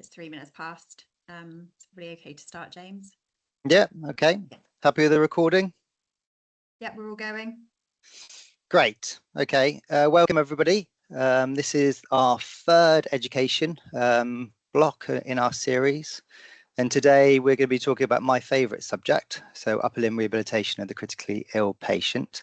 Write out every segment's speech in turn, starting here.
It's 3 minutes past. It's probably okay to start, James. Yeah, okay. Happy with the recording? Yeah, we're all going. Great. Okay. Welcome, everybody. This is our third education block in our series. And today we're going to be talking about my favourite subject, so upper limb rehabilitation of the critically ill patient.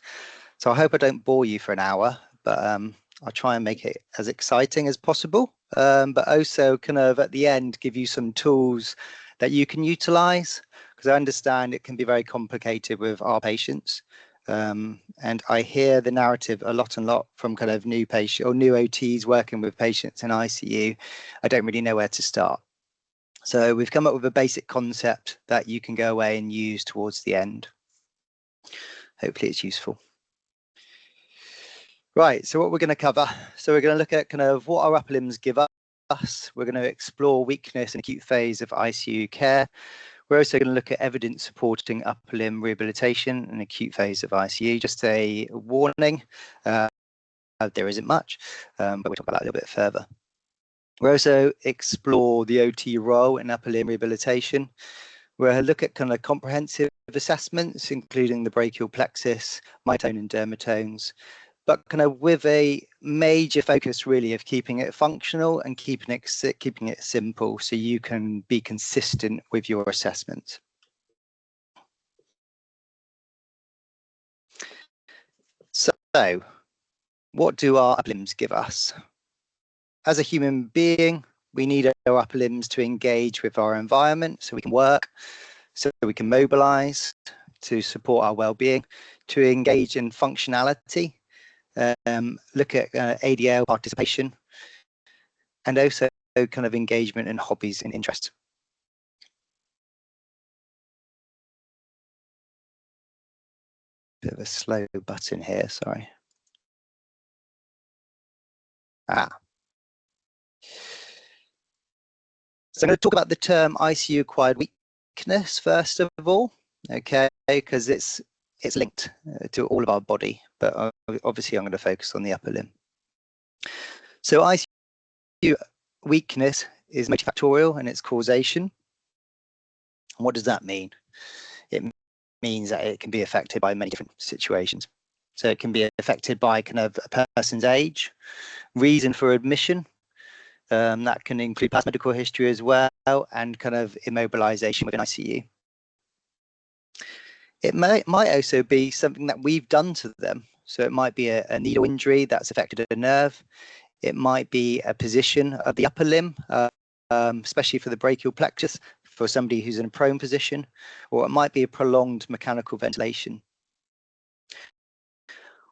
So I hope I don't bore you for an hour, but I'll try and make it as exciting as possible, but also kind of at the end give you some tools that you can utilise, because I understand it can be very complicated with our patients. And I hear the narrative a lot from kind of new patient or new OTs working with patients in ICU. I don't really know where to start. So we've come up with a basic concept that you can go away and use towards the end. Hopefully it's useful. Right, so what we're going to cover, so we're going to look at kind of what our upper limbs give us. We're going to explore weakness and acute phase of ICU care. We're also going to look at evidence supporting upper limb rehabilitation and acute phase of ICU. Just a warning, there isn't much, but we'll talk about that a little bit further. We'll also explore the OT role in upper limb rehabilitation. We'll look at kind of comprehensive assessments, including the brachial plexus, myotone and dermatones, but kind of with a major focus really of keeping it functional and keeping it simple so you can be consistent with your assessments. So what do our upper limbs give us? As a human being, we need our upper limbs to engage with our environment so we can work, so we can mobilize, to support our well-being, to engage in functionality, look at ADL participation, and also kind of engagement in hobbies and interests. Bit of a slow button here, sorry. So I'm going to talk about the term ICU acquired weakness first of all, okay, because it's linked to all of our body, but obviously I'm going to focus on the upper limb. So ICU weakness is multifactorial in its causation. And what does that mean? It means that it can be affected by many different situations. So it can be affected by kind of a person's age, reason for admission, that can include past medical history as well, and kind of immobilization within ICU. It might also be something that we've done to them. So it might be a needle injury that's affected a nerve. It might be a position of the upper limb, especially for the brachial plexus, for somebody who's in a prone position, or it might be a prolonged mechanical ventilation.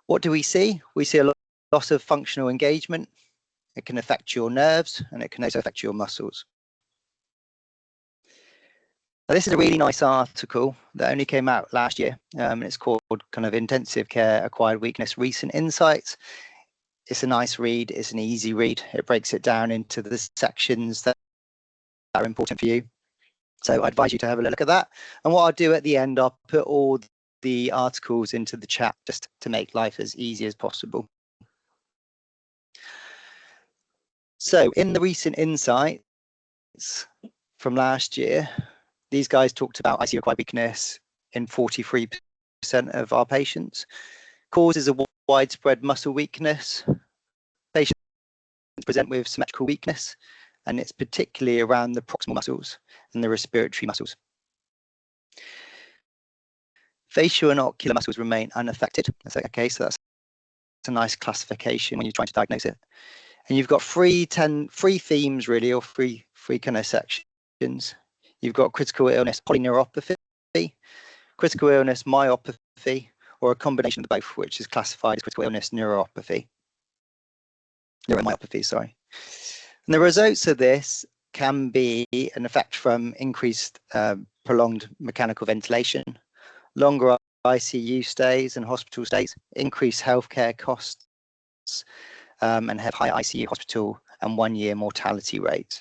What do we see? We see a loss of functional engagement. It can affect your nerves, and it can also affect your muscles. Now, this is a really nice article that only came out last year, and it's called kind of Intensive Care Acquired Weakness Recent Insights. It's a nice read, it's an easy read. It breaks it down into the sections that are important for you. So I advise you to have a look at that. And what I'll do at the end, I'll put all the articles into the chat just to make life as easy as possible. So in the recent insights from last year, these guys talked about ICU acquired weakness in 43% of our patients. Causes of widespread muscle weakness. Patients present with symmetrical weakness, and it's particularly around the proximal muscles and the respiratory muscles. Facial and ocular muscles remain unaffected. Okay, so that's a nice classification when you're trying to diagnose it. And you've got three themes really, or three kind of sections. You've got critical illness polyneuropathy, critical illness myopathy, or a combination of both, which is classified as critical illness neuromyopathy, sorry. And the results of this can be an effect from increased prolonged mechanical ventilation, longer ICU stays and hospital stays, increased healthcare costs, and have high ICU hospital and 1-year mortality rates.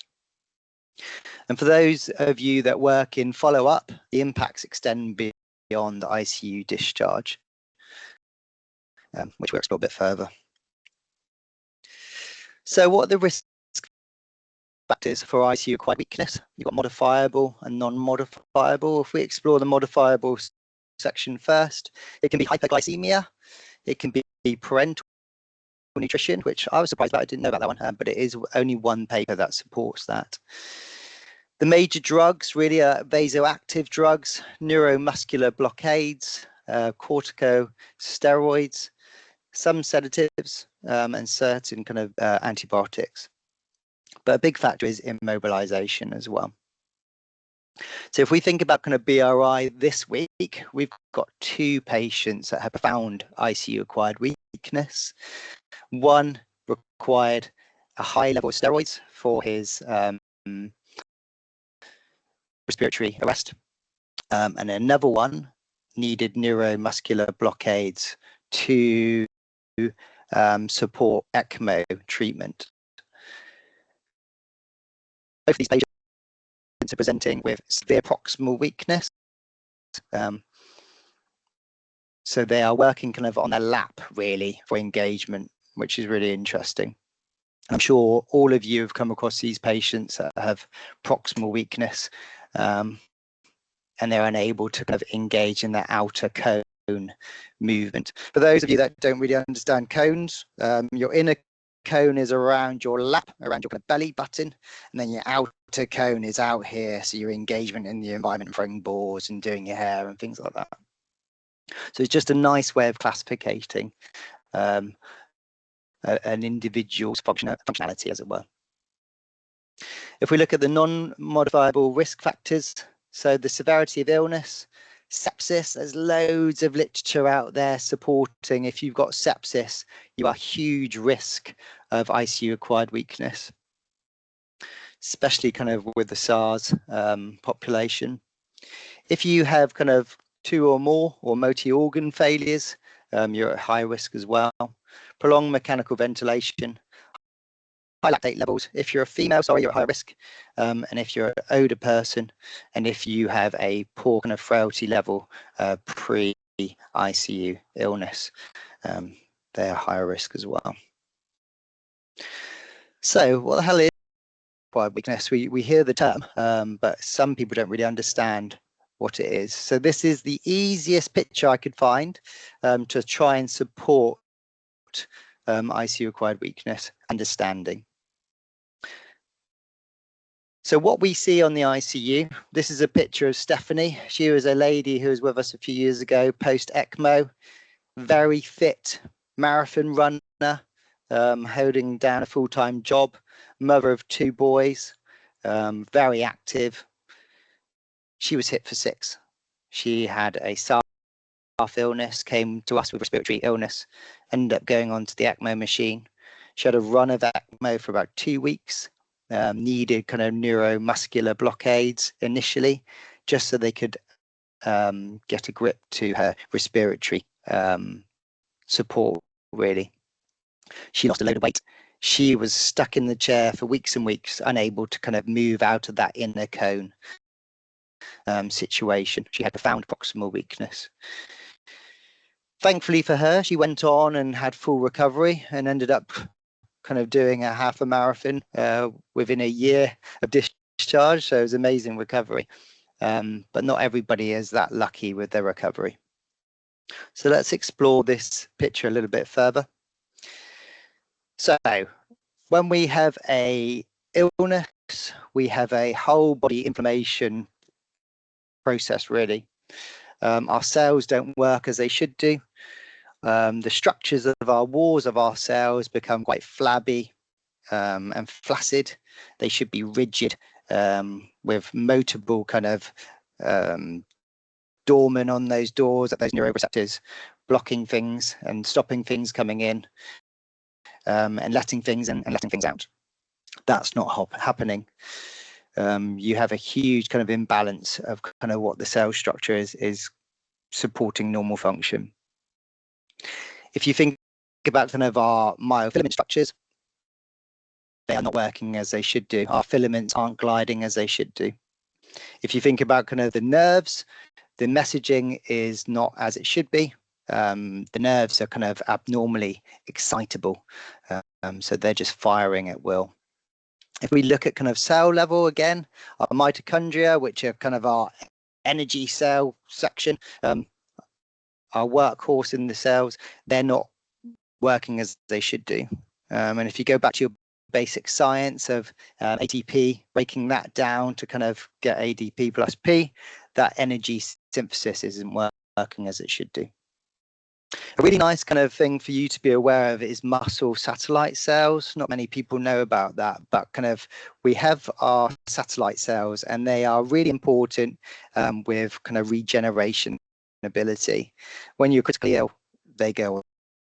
And for those of you that work in follow-up, the impacts extend beyond the ICU discharge, which we'll explore a bit further. So what are the risk factors for ICU acquired weakness. You've got modifiable and non-modifiable. If we explore the modifiable section first, it can be hyperglycemia, it can be parental nutrition, which I was surprised about. I didn't know about that one, but it is only one paper that supports that. The major drugs really are vasoactive drugs, neuromuscular blockades, corticosteroids, some sedatives, and certain kind of antibiotics. But a big factor is immobilization as well. So if we think about kind of BRI this week, we've got 2 patients that have profound ICU acquired weakness. One required a high level of steroids for his respiratory arrest, and another one needed neuromuscular blockades to support ECMO treatment. Both of these patients are presenting with severe proximal weakness. So they are working kind of on their lap really for engagement, which is really interesting. I'm sure all of you have come across these patients that have proximal weakness, and they're unable to kind of engage in their outer cone movement. For those of you that don't really understand cones, your inner cone is around your lap, around your kind of belly button, and then your outer cone is out here, so your engagement in the environment, throwing balls and doing your hair and things like that. So it's just a nice way of classificating an individual's functionality, as it were. If we look at the non-modifiable risk factors, so the severity of illness, sepsis, there's loads of literature out there supporting if you've got sepsis, you are huge risk of ICU acquired weakness, especially kind of with the SARS population. If you have kind of 2 or more or multi-organ failures, you're at high risk as well. Prolonged mechanical ventilation, high lactate levels. If you're a female, sorry, you're at high risk. And if you're an older person, and if you have a poor kind of frailty level pre-ICU illness, they are higher risk as well. So what the hell is acquired weakness? We hear the term, but some people don't really understand what it is. So this is the easiest picture I could find to try and support ICU acquired weakness understanding. So what we see on the ICU, this is a picture of Stephanie. She was a lady who was with us a few years ago, post ECMO, very fit marathon runner, holding down a full-time job, mother of 2 boys, very active. She was hit for 6. She had a staph illness, came to us with respiratory illness, ended up going onto the ECMO machine. She had a run of ECMO for about 2 weeks, needed kind of neuromuscular blockades initially, just so they could get a grip to her respiratory support, really. She lost a load of weight. She was stuck in the chair for weeks and weeks, unable to kind of move out of that inner cone situation. She had profound proximal weakness. Thankfully for her, she went on and had full recovery and ended up kind of doing a half a marathon within a year of discharge. So it was amazing recovery. But not everybody is that lucky with their recovery. So let's explore this picture a little bit further. So when we have a illness, we have a whole body inflammation process, really. Our cells don't work as they should do. The structures of our walls of our cells become quite flabby and flaccid. They should be rigid with motable kind of doorman on those doors at those neuroreceptors, blocking things and stopping things coming in, and letting things in and letting things out. That's not happening. You have a huge kind of imbalance of kind of what the cell structure is supporting normal function. If you think about kind of our myofilament structures, they are not working as they should do. Our filaments aren't gliding as they should do. If you think about kind of the nerves, the messaging is not as it should be. The nerves are kind of abnormally excitable, so they're just firing at will. If we look at kind of cell level again, our mitochondria, which are kind of our energy cell section, our workhorse in the cells, they're not working as they should do. And if you go back to your basic science of ATP, breaking that down to kind of get ADP plus P, that energy synthesis isn't working as it should do. A really nice kind of thing for you to be aware of is muscle satellite cells. Not many people know about that, but kind of we have our satellite cells and they are really important with kind of regeneration ability. When you're critically ill, they go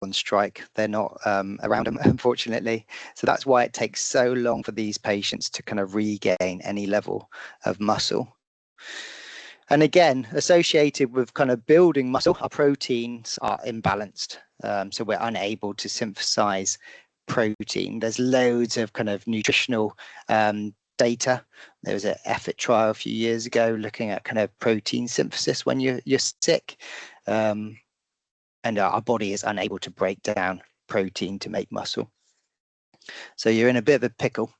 on strike. They're not around them, unfortunately. So that's why it takes so long for these patients to kind of regain any level of muscle. And again, associated with kind of building muscle, our proteins are imbalanced. So we're unable to synthesize protein. There's loads of kind of nutritional data. There was an effort trial a few years ago looking at kind of protein synthesis when you're sick. And our body is unable to break down protein to make muscle. So you're in a bit of a pickle.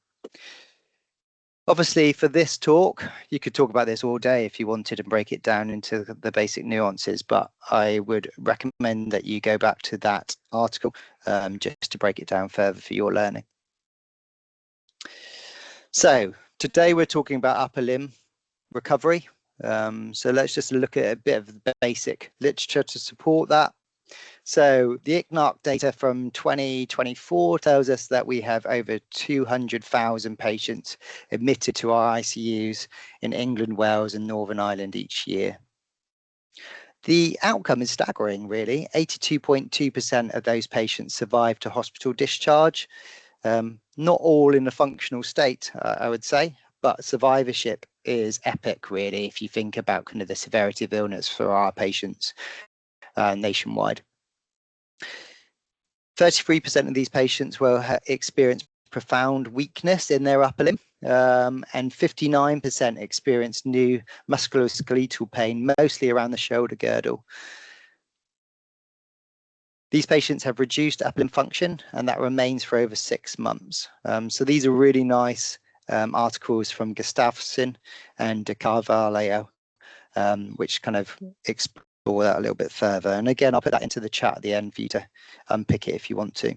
Obviously, for this talk, you could talk about this all day if you wanted and break it down into the basic nuances, but I would recommend that you go back to that article just to break it down further for your learning. So today we're talking about upper limb recovery. So let's just look at a bit of the basic literature to support that. So the ICNARC data from 2024 tells us that we have over 200,000 patients admitted to our ICUs in England, Wales and Northern Ireland each year. The outcome is staggering, really. 82.2% of those patients survive to hospital discharge. Not all in a functional state, I would say, but survivorship is epic, really, if you think about kind of the severity of illness for our patients nationwide. 33% of these patients will experience profound weakness in their upper limb, and 59% experience new musculoskeletal pain, mostly around the shoulder girdle. These patients have reduced upper limb function, and that remains for over 6 months. So these are really nice articles from Gustafsson and De Carvalho, which kind of explore that a little bit further. And again, I'll put that into the chat at the end for you to unpick it if you want to.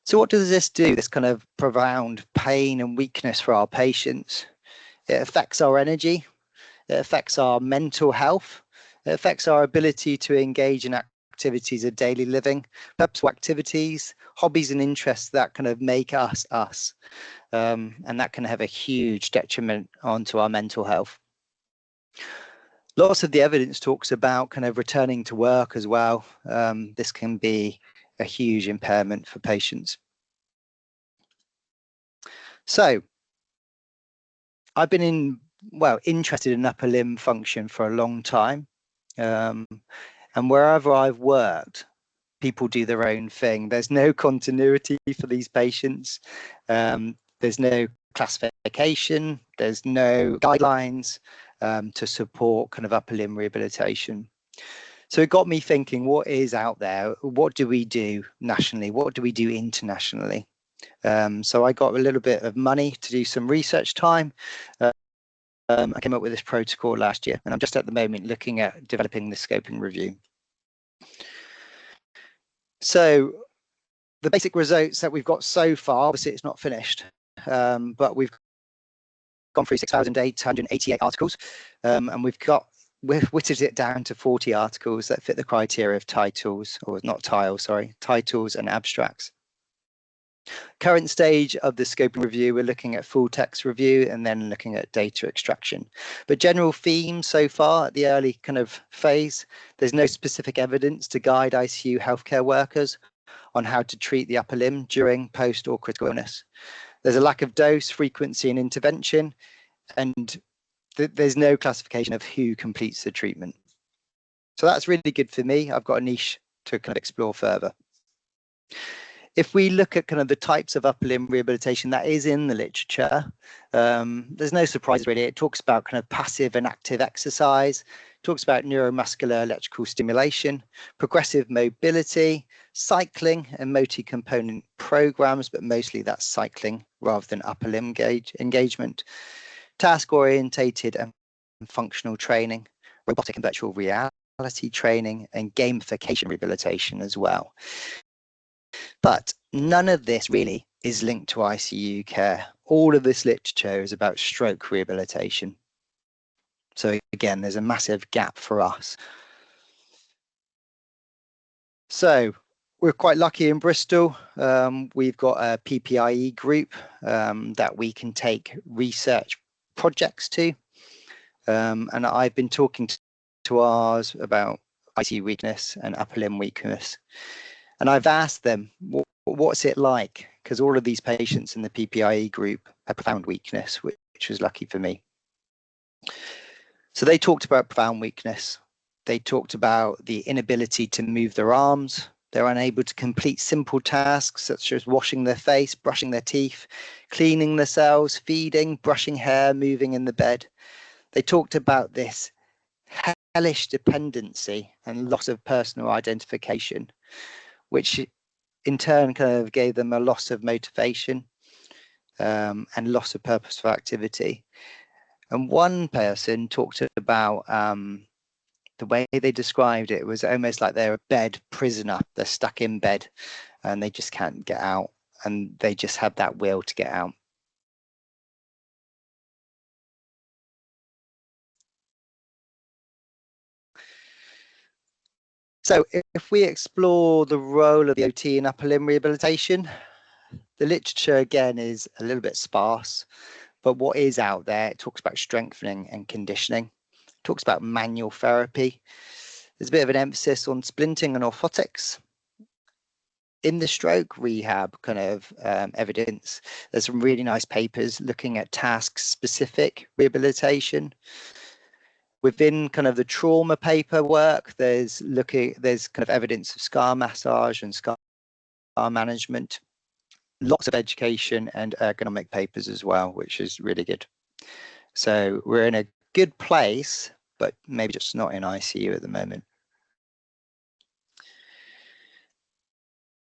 So what does this do, this kind of profound pain and weakness for our patients? It affects our energy, it affects our mental health, it affects our ability to engage in activities of daily living, purposeful activities, hobbies and interests that kind of make us us. And that can have a huge detriment onto our mental health. Lots of the evidence talks about kind of returning to work as well. This can be a huge impairment for patients. So I've been interested in upper limb function for a long time. And wherever I've worked, people do their own thing. There's no continuity for these patients. There's no classification. There's no guidelines to support kind of upper limb rehabilitation. So it got me thinking, what is out there? What do we do nationally? What do we do internationally? So I got a little bit of money to do some research time. I came up with this protocol last year, and I'm just at the moment looking at developing the scoping review. So the basic results that we've got so far, obviously it's not finished, but we've gone through 6,888 articles, and we've whittled it down to 40 articles that fit the criteria of titles, or not titles, sorry, titles and abstracts. Current stage of the scoping review, we're looking at full text review and then looking at data extraction. But general themes so far at the early kind of phase, there's no specific evidence to guide ICU healthcare workers on how to treat the upper limb during, post or critical illness. There's a lack of dose, frequency and intervention, and there's no classification of who completes the treatment. So that's really good for me. I've got a niche to kind of explore further. If we look at kind of the types of upper limb rehabilitation that is in the literature, there's no surprise really. It talks about kind of passive and active exercise, talks about neuromuscular electrical stimulation, progressive mobility, cycling and multi-component programs, but mostly that's cycling rather than upper limb engagement, task-orientated and functional training, robotic and virtual reality training, and gamification rehabilitation as well. But none of this really is linked to ICU care. All of this literature is about stroke rehabilitation. So again, there's a massive gap for us. So we're quite lucky in Bristol. We've got a PPIE group that we can take research projects to. And I've been talking to ours about ICU weakness and upper limb weakness. And I've asked them, what's it like? Because all of these patients in the PPIE group have profound weakness, which was lucky for me. So they talked about profound weakness. They talked about the inability to move their arms. They're unable to complete simple tasks such as washing their face, brushing their teeth, cleaning themselves, feeding, brushing hair, moving in the bed. They talked about this hellish dependency and loss of personal identification, which in turn kind of gave them a loss of motivation and loss of purpose for activity. And one person talked about the way they described it was almost like they're a bed prisoner. They're stuck in bed and they just can't get out, and they just have that will to get out. So if we explore the role of the OT in upper limb rehabilitation, the literature again is a little bit sparse, but what is out there, it talks about strengthening and conditioning, it talks about manual therapy. There's a bit of an emphasis on splinting and orthotics. In the stroke rehab kind of evidence, there's some really nice papers looking at task-specific rehabilitation. Within kind of the trauma paperwork, there's kind of evidence of scar massage and scar management. Lots of education and ergonomic papers as well, which is really good. So we're in a good place, but maybe just not in ICU at the moment.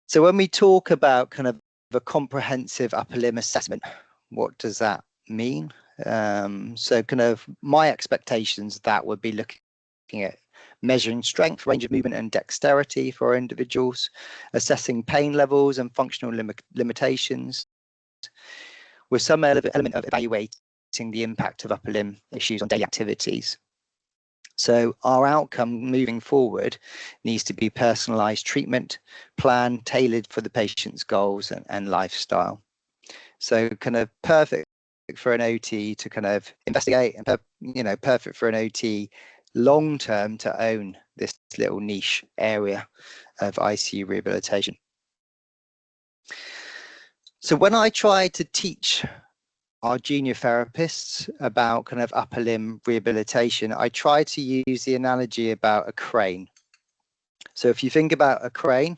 So when we talk about kind of a comprehensive upper limb assessment, what does that mean? So kind of my expectations that would be looking at measuring strength, range of movement and dexterity for individuals, assessing pain levels and functional limitations, with some element of evaluating the impact of upper limb issues on daily activities. So our outcome moving forward needs to be personalized treatment plan tailored for the patient's goals and lifestyle. So kind of perfect for an OT to kind of investigate, and perfect for an OT long term to own this little niche area of ICU rehabilitation. So when I try to teach our junior therapists about kind of upper limb rehabilitation, I try to use the analogy about a crane. So if you think about a crane,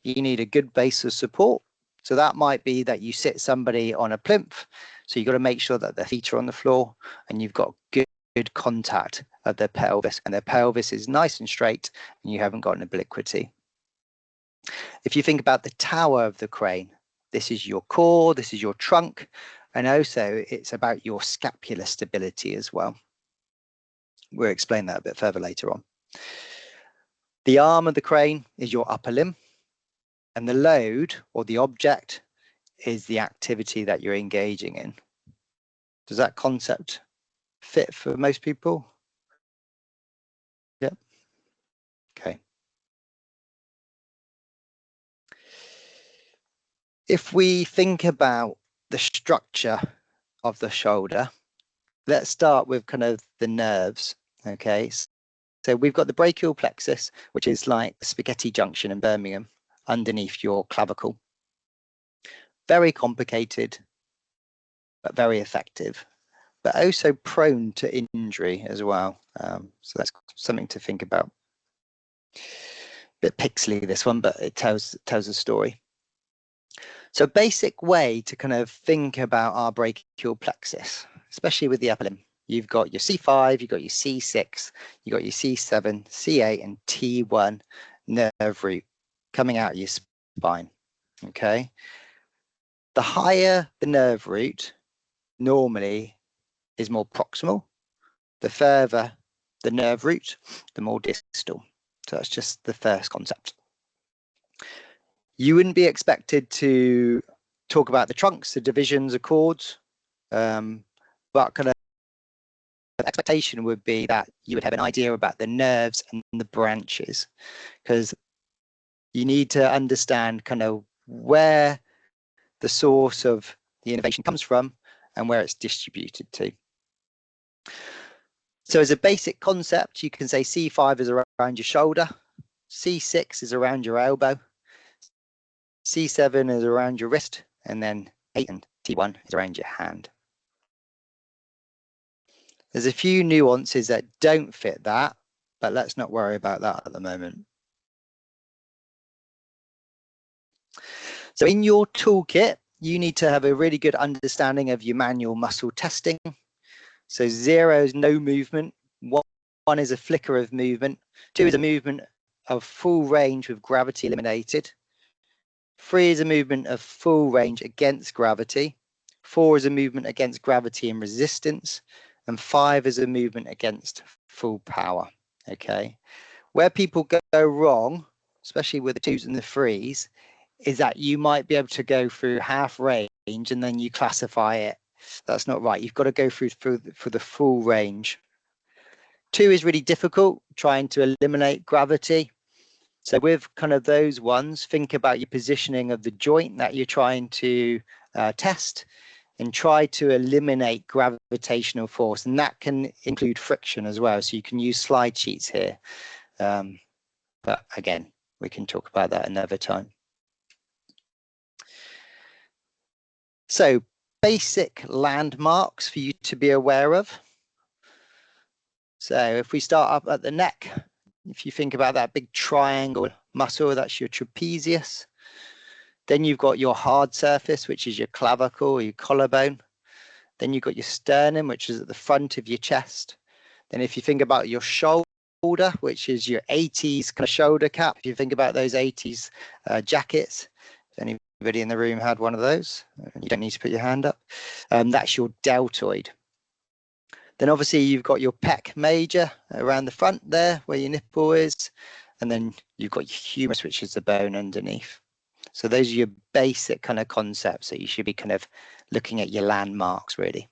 you need a good base of support. So that might be that you sit somebody on a plinth. So you've got to make sure that their feet are on the floor and you've got good contact of their pelvis, and their pelvis is nice and straight and you haven't got an obliquity. If you think about the tower of the crane, this is your core, this is your trunk, and also it's about your scapular stability as well. We'll explain that a bit further later on. The arm of the crane is your upper limb, and the load or the object is the activity that you're engaging in. Does that concept fit for most people? Yep. Okay. If we think about the structure of the shoulder, let's start with kind of the nerves. Okay. So we've got the brachial plexus, which is like spaghetti junction in Birmingham underneath your clavicle. Very complicated, but very effective, but also prone to injury as well. So that's something to think about. A bit pixely this one, but it tells a story. So a basic way to kind of think about our brachial plexus, especially with the upper limb, you've got your C5, you've got your C6, you've got your C7, C8 and T1 nerve root. coming out of your spine. Okay. The higher the nerve root normally is more proximal. The further the nerve root, the more distal. So that's just the first concept. You wouldn't be expected to talk about the trunks, the divisions, the chords, but kind of the expectation would be that you would have an idea about the nerves and the branches, because you need to understand kind of where the source of the innervation comes from and where it's distributed to. So as a basic concept, you can say C5 is around your shoulder, C6 is around your elbow, C7 is around your wrist, and then 8 and T1 is around your hand. There's a few nuances that don't fit that, but let's not worry about that at the moment. So in your toolkit, you need to have a really good understanding of your manual muscle testing. So 0 is no movement, 1 is a flicker of movement, 2 is a movement of full range with gravity eliminated, 3 is a movement of full range against gravity, 4 is a movement against gravity and resistance, and 5 is a movement against full power. Okay, where people go wrong, especially with the 2s and the 3s, is that you might be able to go through half range and then you classify it. That's not right. You've got to go through for the full range. 2 is really difficult, trying to eliminate gravity. So with kind of those ones, think about your positioning of the joint that you're trying to test, and try to eliminate gravitational force. And that can include friction as well. So you can use slide sheets here. But again, we can talk about that another time. So basic landmarks for you to be aware of. So if we start up at the neck, if you think about that big triangle muscle, that's your trapezius. Then you've got your hard surface, which is your clavicle or your collarbone. Then you've got your sternum, which is at the front of your chest. Then if you think about your shoulder, which is your 80s kind of shoulder cap, if you think about those 80s jackets, if anybody in the room had one of those, you don't need to put your hand up, that's your deltoid. Then obviously you've got your pec major around the front there where your nipple is, and then you've got your humerus, which is the bone underneath. So those are your basic kind of concepts that you should be kind of looking at your landmarks really.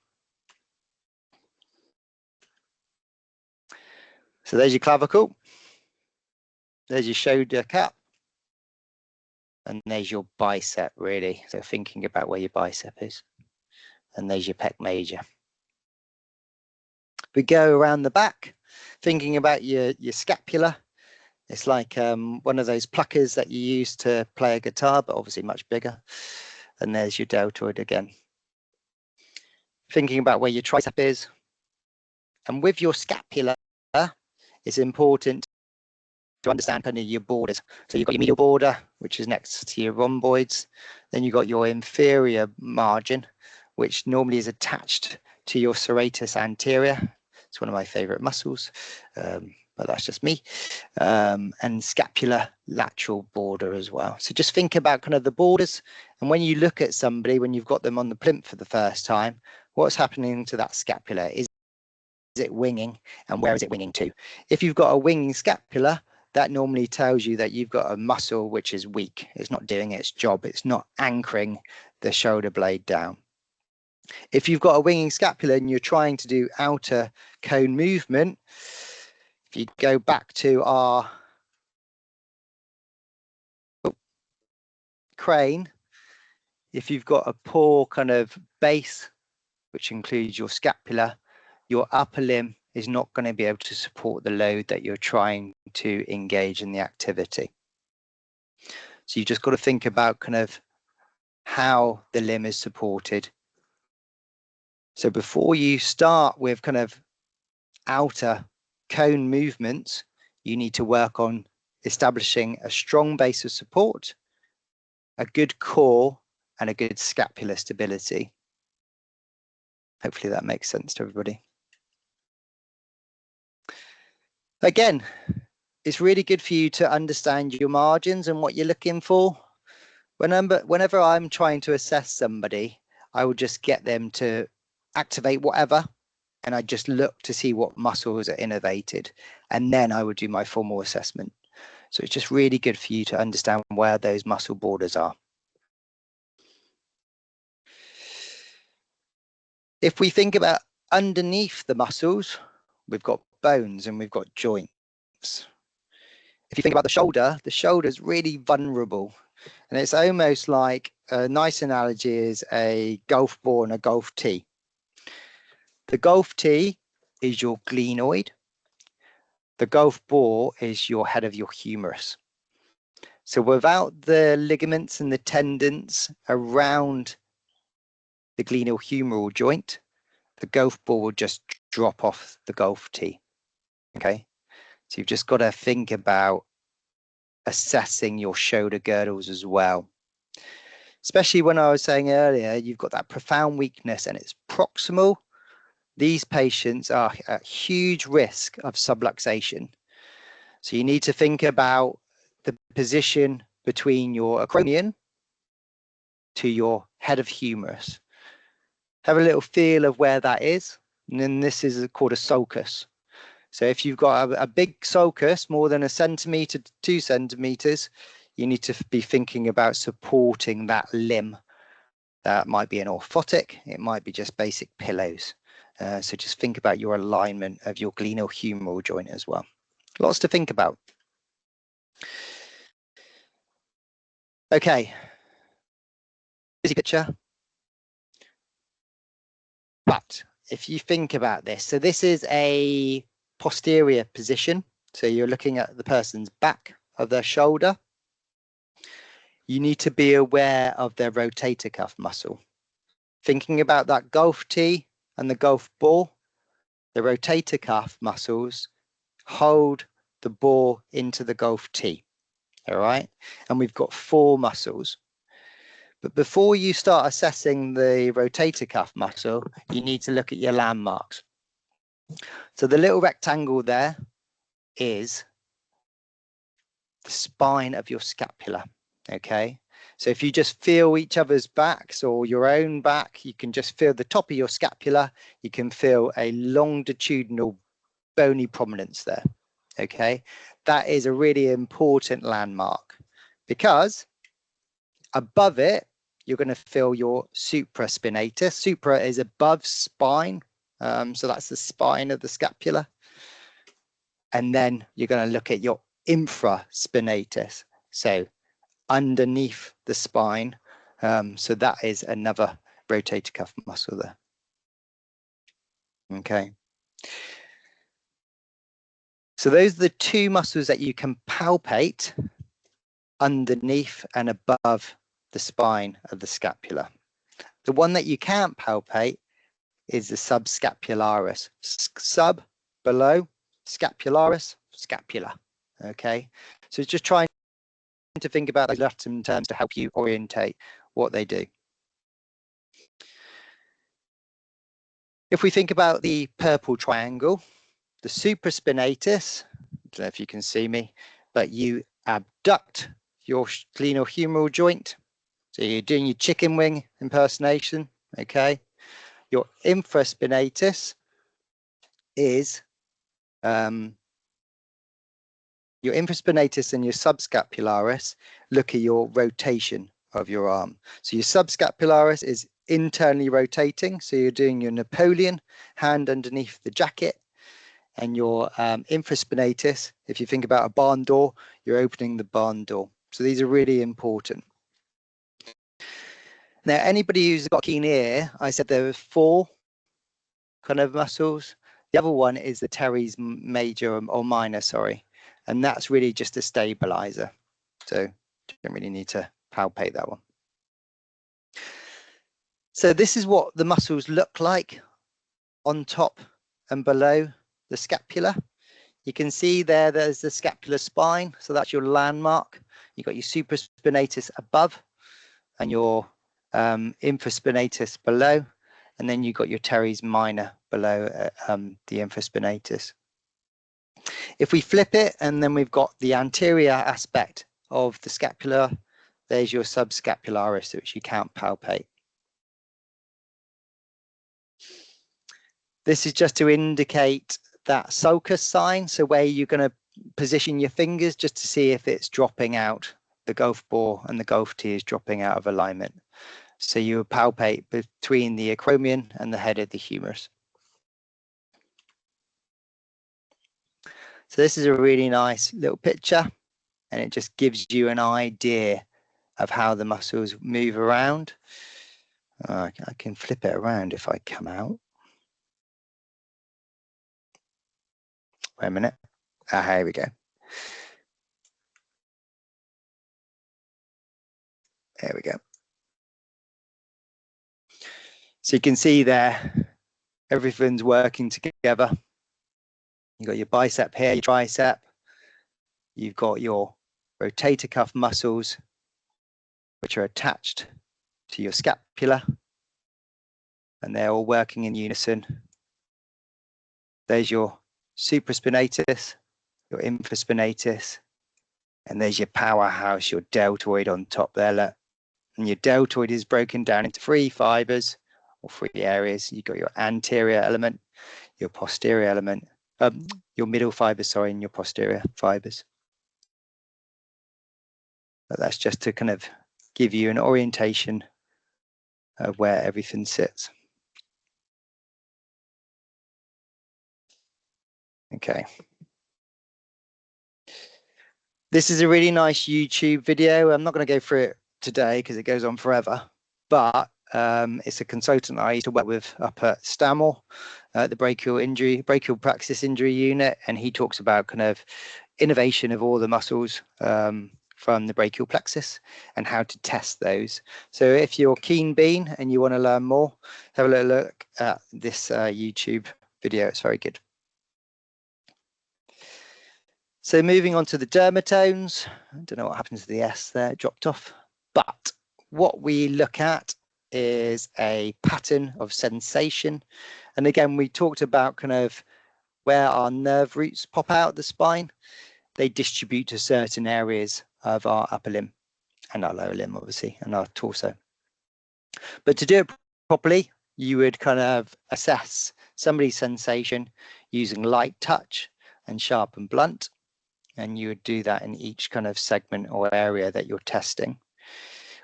So there's your clavicle, there's your shoulder cap, and there's your bicep really. So thinking about where your bicep is, and there's your pec major. We go around the back, thinking about your scapula. It's like one of those pluckers that you use to play a guitar, but obviously much bigger. And there's your deltoid again. Thinking about where your tricep is. And with your scapula, it's important to understand kind of your borders. So you've got your medial border, which is next to your rhomboids. Then you've got your inferior margin, which normally is attached to your serratus anterior. It's one of my favorite muscles, but that's just me. And scapular lateral border as well. So just think about kind of the borders. And when you look at somebody, when you've got them on the plinth for the first time, what's happening to that scapula? Is it winging, and where is it winging to? If you've got a winging scapula, that normally tells you that you've got a muscle which is weak. It's not doing its job. It's not anchoring the shoulder blade down. If you've got a winging scapula and you're trying to do outer cone movement, if you go back to our crane, if you've got a poor kind of base, which includes your scapula, your upper limb is not going to be able to support the load that you're trying to engage in the activity. So you've just got to think about kind of how the limb is supported. So before you start with kind of outer cone movements, you need to work on establishing a strong base of support, a good core, and a good scapular stability. Hopefully that makes sense to everybody. Again, it's really good for you to understand your margins and what you're looking for. Whenever I'm trying to assess somebody, I would just get them to activate whatever, and I just look to see what muscles are innervated, and then I would do my formal assessment. So it's just really good for you to understand where those muscle borders are. If we think about underneath the muscles, we've got bones and we've got joints. If you think about the shoulder is really vulnerable. And it's almost like a nice analogy is a golf ball and a golf tee. The golf tee is your glenoid. The golf ball is your head of your humerus. So without the ligaments and the tendons around the glenohumeral joint, the golf ball will just drop off the golf tee. Okay, so you've just got to think about assessing your shoulder girdles as well. Especially when I was saying earlier, you've got that profound weakness and it's proximal. These patients are at huge risk of subluxation. So you need to think about the position between your acromion to your head of humerus. Have a little feel of where that is. And then this is called a sulcus. So if you've got a big sulcus, more than 1 centimeter to 2 centimeters, you need to be thinking about supporting that limb. That might be an orthotic, it might be just basic pillows. So just think about your alignment of your glenohumeral joint as well. Lots to think about. Okay, busy picture. But if you think about this, so this is a posterior position. So you're looking at the person's back of their shoulder. You need to be aware of their rotator cuff muscle. Thinking about that golf tee and the golf ball, the rotator cuff muscles hold the ball into the golf tee. All right. And we've got 4 muscles. But before you start assessing the rotator cuff muscle, you need to look at your landmarks. So the little rectangle there is the spine of your scapula. Okay. So if you just feel each other's backs or your own back, you can just feel the top of your scapula. You can feel a longitudinal bony prominence there. Okay. That is a really important landmark because above it, you're going to feel your supraspinatus. Supra is above spine. So that's the spine of the scapula. And then you're going to look at your infraspinatus. So underneath the spine. So that is another rotator cuff muscle there. Okay. So those are the 2 muscles that you can palpate underneath and above the spine of the scapula. The one that you can't palpate is the subscapularis. Sub, below, scapularis, scapula. Okay, so it's just trying to think about those Latin terms to help you orientate what they do. If we think about the purple triangle, the supraspinatus, I don't know if you can see me, but you abduct your glenohumeral joint. So you're doing your chicken wing impersonation, okay? Your infraspinatus is your infraspinatus and your subscapularis look at your rotation of your arm. So your subscapularis is internally rotating. So you're doing your Napoleon, hand underneath the jacket. And your infraspinatus, if you think about a barn door, you're opening the barn door. So these are really important. Now, anybody who's got a keen ear, I said there were 4 kind of muscles. The other one is the teres major or minor, sorry. And that's really just a stabilizer. So you don't really need to palpate that one. So this is what the muscles look like on top and below the scapula. You can see there's the scapular spine. So that's your landmark. You've got your supraspinatus above and your infraspinatus below. And then you've got your teres minor below the infraspinatus. If we flip it, and then we've got the anterior aspect of the scapula, there's your subscapularis, which you can't palpate. This is just to indicate that sulcus sign, so where you're going to position your fingers just to see if it's dropping out. The Gulf bore and the Gulf T is dropping out of alignment. So you palpate between the acromion and the head of the humerus. So this is a really nice little picture, and it just gives you an idea of how the muscles move around. I can flip it around if I come out. Wait a minute. Here we go. There we go. So you can see there, everything's working together. You've got your bicep here, your tricep. You've got your rotator cuff muscles, which are attached to your scapula, and they're all working in unison. There's your supraspinatus, your infraspinatus, and there's your powerhouse, your deltoid on top there. Look. And your deltoid is broken down into 3 fibers or 3 areas. You've got your anterior element, your posterior element, your middle fibers, sorry, and your posterior fibers. But that's just to kind of give you an orientation of where everything sits. Okay. This is a really nice YouTube video. I'm not going to go through it today because it goes on forever, but it's a consultant I used to work with up at Stanmore, the brachial plexus injury unit, and he talks about kind of innovation of all the muscles from the brachial plexus and how to test those. So if you're keen bean and you want to learn more, have a little look at this YouTube video. It's very good. So moving on to the dermatones, I don't know what happened to the S there, it dropped off. But what we look at is a pattern of sensation. And again, we talked about kind of where our nerve roots pop out the spine. They distribute to certain areas of our upper limb and our lower limb, obviously, and our torso. But to do it properly, you would kind of assess somebody's sensation using light touch and sharp and blunt. And you would do that in each kind of segment or area that you're testing.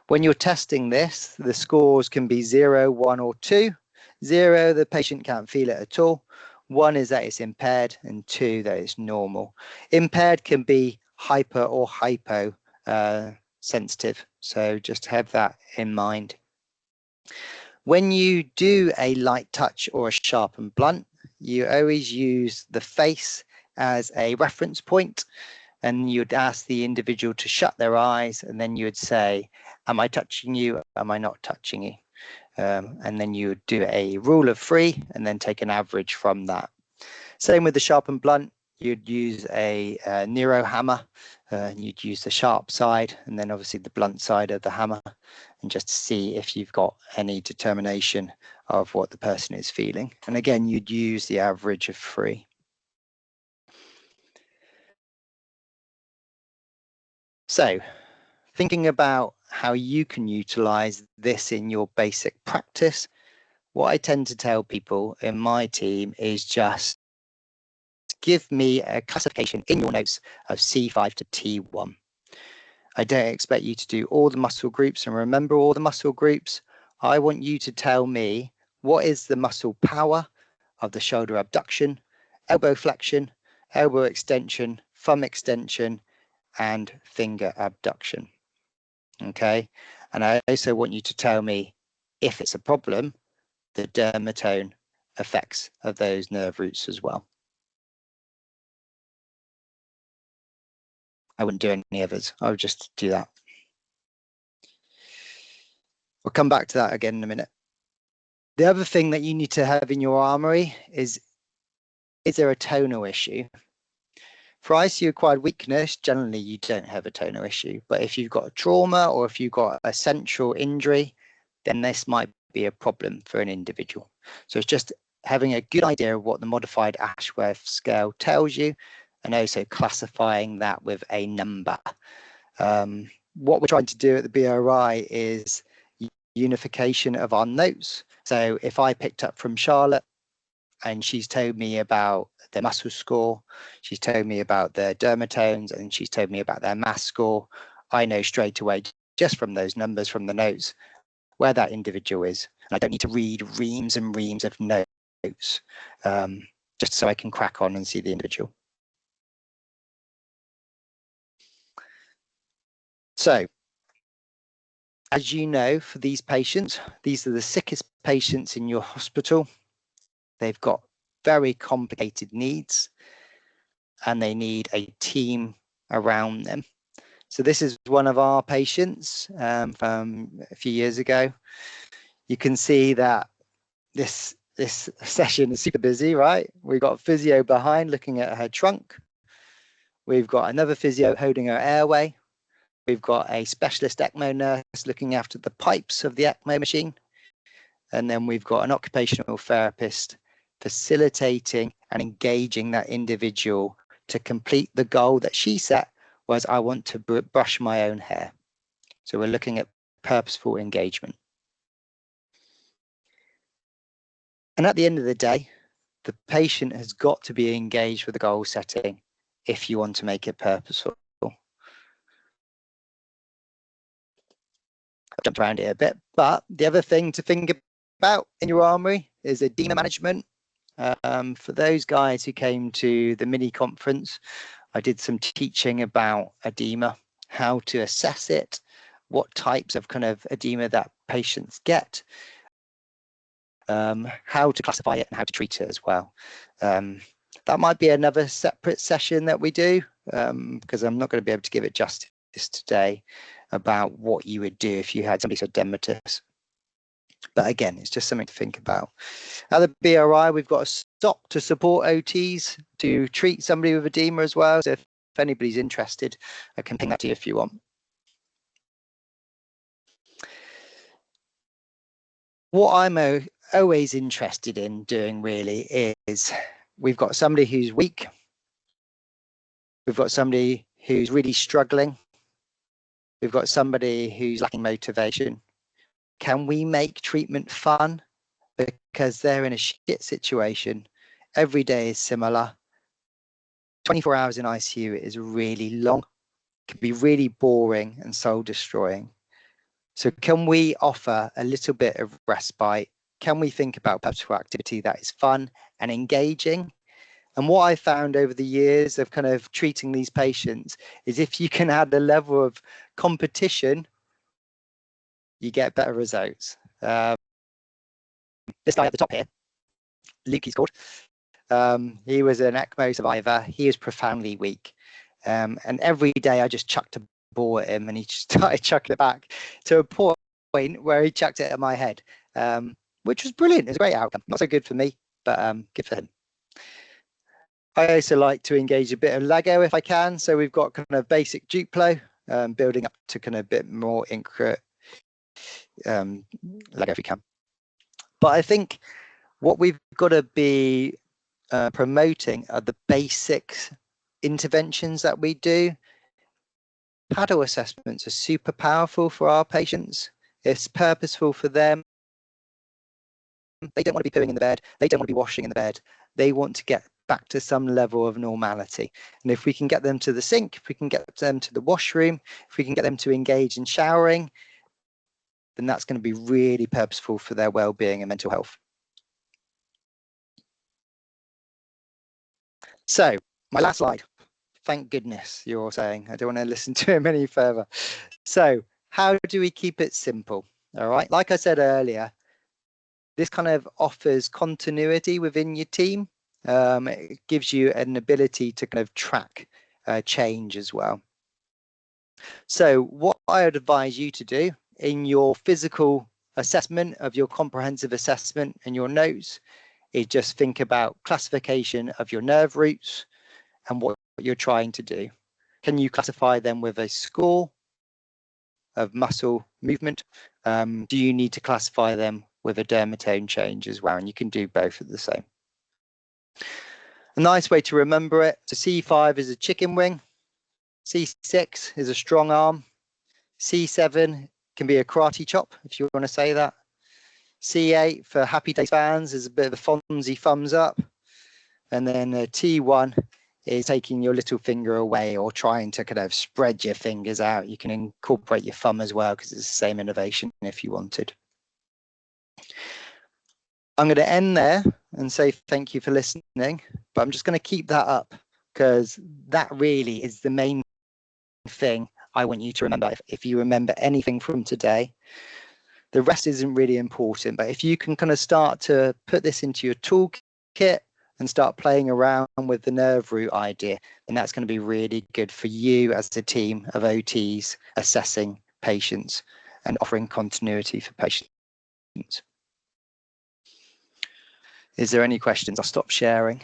When you're testing this, the scores can be 0, 1, or 2. 0, the patient can't feel it at all. 1 is that it's impaired, and 2, that it's normal. Impaired can be hyper or hypo sensitive, so just have that in mind. When you do a light touch or a sharp and blunt, you always use the face as a reference point, and you'd ask the individual to shut their eyes, and then you would say, am I touching you? Am I not touching you? And then you would do a rule of 3 and then take an average from that. Same with the sharp and blunt. You'd use a Nero hammer, and you'd use the sharp side and then obviously the blunt side of the hammer, and just see if you've got any determination of what the person is feeling. And again, you'd use the average of 3. So thinking about how you can utilize this in your basic practice, what I tend to tell people in my team is just give me a classification in your notes of C5 to T1. I don't expect you to do all the muscle groups and remember all the muscle groups. I want you to tell me what is the muscle power of the shoulder abduction, elbow flexion, elbow extension, thumb extension, and finger abduction. Okay, and I also want you to tell me, if it's a problem, the dermatome effects of those nerve roots as well. I wouldn't do any others. I would just do that. We'll come back to that again in a minute. The other thing that you need to have in your armory is there a tonal issue? For ICU acquired weakness, generally you don't have a tonal issue, but if you've got a trauma or if you've got a central injury, then this might be a problem for an individual. So it's just having a good idea of what the modified Ashworth scale tells you, and also classifying that with a number. What we're trying to do at the BRI is unification of our notes. So if I picked up from Charlotte and she's told me about the muscle score, she's told me about their dermatones, and she's told me about their mass score, I know straight away, just from those numbers from the notes, where that individual is. And I don't need to read reams and reams of notes, just so I can crack on and see the individual. So, as you know, for these patients, these are the sickest patients in your hospital. They've got very complicated needs, and they need a team around them. So this is one of our patients from a few years ago. You can see that this session is super busy, right? We've got physio behind looking at her trunk. We've got another physio holding her airway. We've got a specialist ECMO nurse looking after the pipes of the ECMO machine. And then we've got an occupational therapist facilitating and engaging that individual to complete the goal that she set, was I want to brush my own hair. So we're looking at purposeful engagement. And at the end of the day, the patient has got to be engaged with the goal setting if you want to make it purposeful. I've jumped around it a bit, but the other thing to think about in your armory is edema management. For those guys who came to the mini conference, I did some teaching about edema, how to assess it, what types of kind of edema that patients get, how to classify it and how to treat it as well. That might be another separate session that we do, because I'm not going to be able to give it justice today about what you would do if you had somebody with dermatitis. But again, it's just something to think about. At the BRI, we've got a stock to support OTs to treat somebody with edema as well. So if anybody's interested, I can ping that to you if you want. What I'm always interested in doing really is, we've got somebody who's weak. We've got somebody who's really struggling. We've got somebody who's lacking motivation. Can we make treatment fun? Because they're in a shit situation. Every day is similar. 24 hours in ICU is really long. It can be really boring and soul destroying. So can we offer a little bit of respite? Can we think about purposeful activity that is fun and engaging? And what I found over the years of kind of treating these patients is, if you can add a level of competition, you get better results. This guy at the top here, Luke he's called, he was an ECMO survivor. He was profoundly weak. And every day I just chucked a ball at him and he just started chucking it back, to a point where he chucked it at my head, which was brilliant. It was a great outcome. Not so good for me, but good for him. I also like to engage a bit of Lego if I can. So we've got kind of basic Duplo, building up to kind of a bit more intricate Lego if we can. But I think what we've got to be promoting are the basic interventions that we do. Paddle assessments are super powerful for our patients. It's purposeful for them. They don't want to be pooing in the bed. They don't want to be washing in the bed. They want to get back to some level of normality. And if we can get them to the sink, if we can get them to the washroom, if we can get them to engage in showering, then that's going to be really purposeful for their well-being and mental health. So my last slide. Thank goodness, you're all saying. I don't want to listen to him any further. So how do we keep it simple? All right. Like I said earlier, this kind of offers continuity within your team. It gives you an ability to kind of track change as well. So what I would advise you to do in your physical assessment of your comprehensive assessment and your notes is just think about classification of your nerve roots and what you're trying to do. Can you classify them with a score of muscle movement? Do you need to classify them with a dermatome change as well? And you can do both at the same. A nice way to remember it. So C5 is a chicken wing. C6 is a strong arm. C7 can be a karate chop, if you want to say that. C8 for Happy Days fans is a bit of a Fonzie thumbs up. And then T1 is taking your little finger away or trying to kind of spread your fingers out. You can incorporate your thumb as well because it's the same innovation if you wanted. I'm going to end there and say thank you for listening, but I'm just going to keep that up because that really is the main thing I want you to remember. If you remember anything from today, the rest isn't really important, but if you can kind of start to put this into your toolkit and start playing around with the nerve root idea, then that's going to be really good for you as a team of OTs assessing patients and offering continuity for patients. Is there any questions? I'll stop sharing.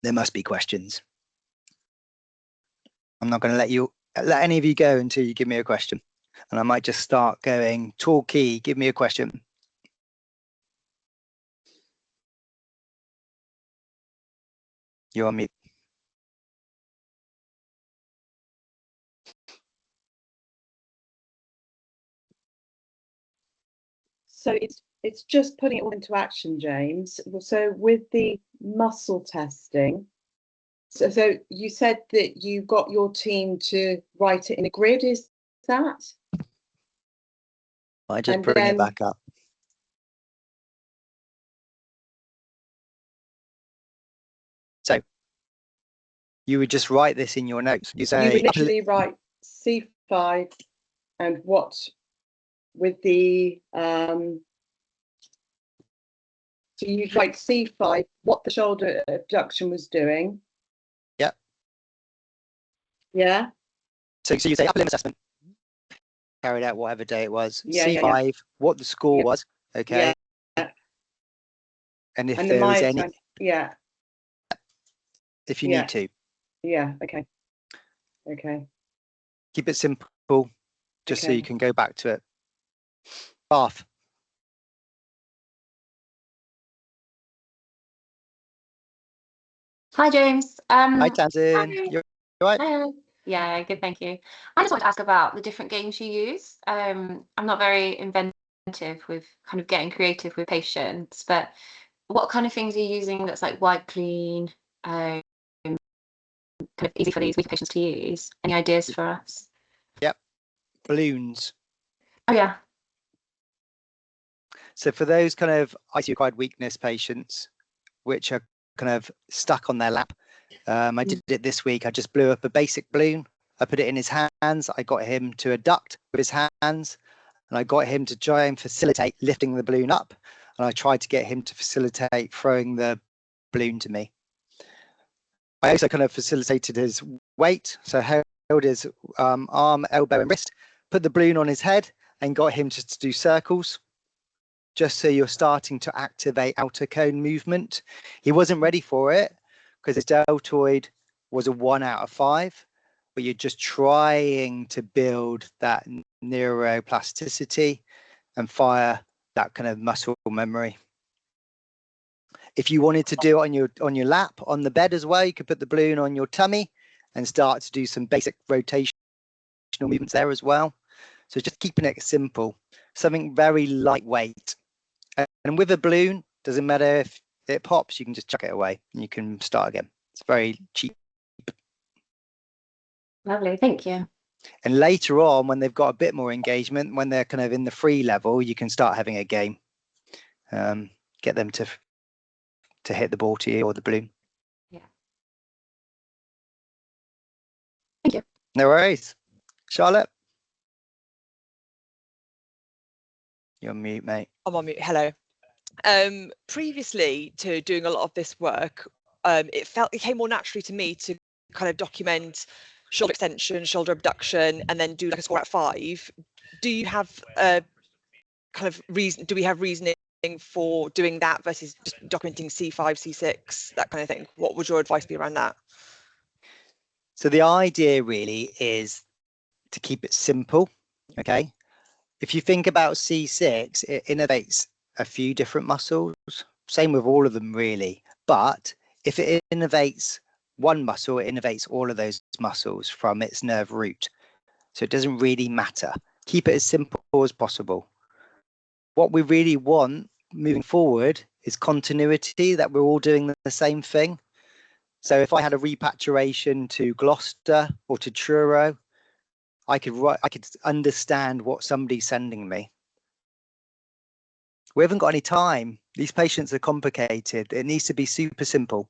There must be questions. I'm not going to let any of you go until you give me a question. And I might just start going, Torquay, give me a question. You're on mute. So it's just putting it all into action, James. So with the muscle testing, so you said that you got your team to write it in a grid, is that? I just bring it back up. So you would just write this in your notes. You say you would literally write C5 and what with the so you write C5, what the shoulder abduction was doing. Yeah. Yeah. So you say upper limb assessment carried out whatever day it was. Yeah, C5, yeah. What the score was. Okay. Yeah. And if and there was any, yeah. if you need to. Yeah. Okay. Okay. Keep it simple, just so you can go back to it. Bath. Hi, James. Hi, Tamsin. You're right? Hi. Yeah, good, thank you. I just wanted to ask about the different games you use. I'm not very inventive with kind of getting creative with patients, but what kind of things are you using that's like white clean, kind of easy for these weaker patients to use? Any ideas for us? Yep. Balloons. Oh, yeah. So for those kind of ICU-acquired weakness patients, which are kind of stuck on their lap, I did it this week. I just blew up a basic balloon. I put it in his hands. I got him to adduct with his hands, and I got him to try and facilitate lifting the balloon up. And I tried to get him to facilitate throwing the balloon to me. I also kind of facilitated his weight. So held his arm, elbow, and wrist, put the balloon on his head, and got him just to do circles, just so you're starting to activate outer cone movement. He wasn't ready for it because his deltoid was a 1 out of 5, but you're just trying to build that neuroplasticity and fire that kind of muscle memory. If you wanted to do it on your lap, on the bed as well, you could put the balloon on your tummy and start to do some basic rotational movements there as well. So just keeping it simple, something very lightweight. And with a balloon, doesn't matter if it pops, you can just chuck it away and you can start again. It's very cheap. Lovely, thank you. And later on, when they've got a bit more engagement, when they're kind of in the free level, you can start having a game. Get them to hit the ball to you or the balloon. Yeah. Thank you. No worries. Charlotte? You're on mute, mate. I'm on mute. Hello. Previously to doing a lot of this work, it came more naturally to me to kind of document shoulder extension, shoulder abduction, and then do like a score out of 5. Do you have a kind of reason? Do we have reasoning for doing that versus just documenting C5, C6, that kind of thing? What would your advice be around that? So the idea really is to keep it simple. Okay, if you think about C6, it innervates a few different muscles. Same with all of them, really. But if it innervates one muscle, it innervates all of those muscles from its nerve root. So it doesn't really matter. Keep it as simple as possible. What we really want moving forward is continuity, that we're all doing the same thing. So if I had a repatriation to Gloucester or to Truro, I could understand what somebody's sending me. We haven't got any time. These patients are complicated. It needs to be super simple.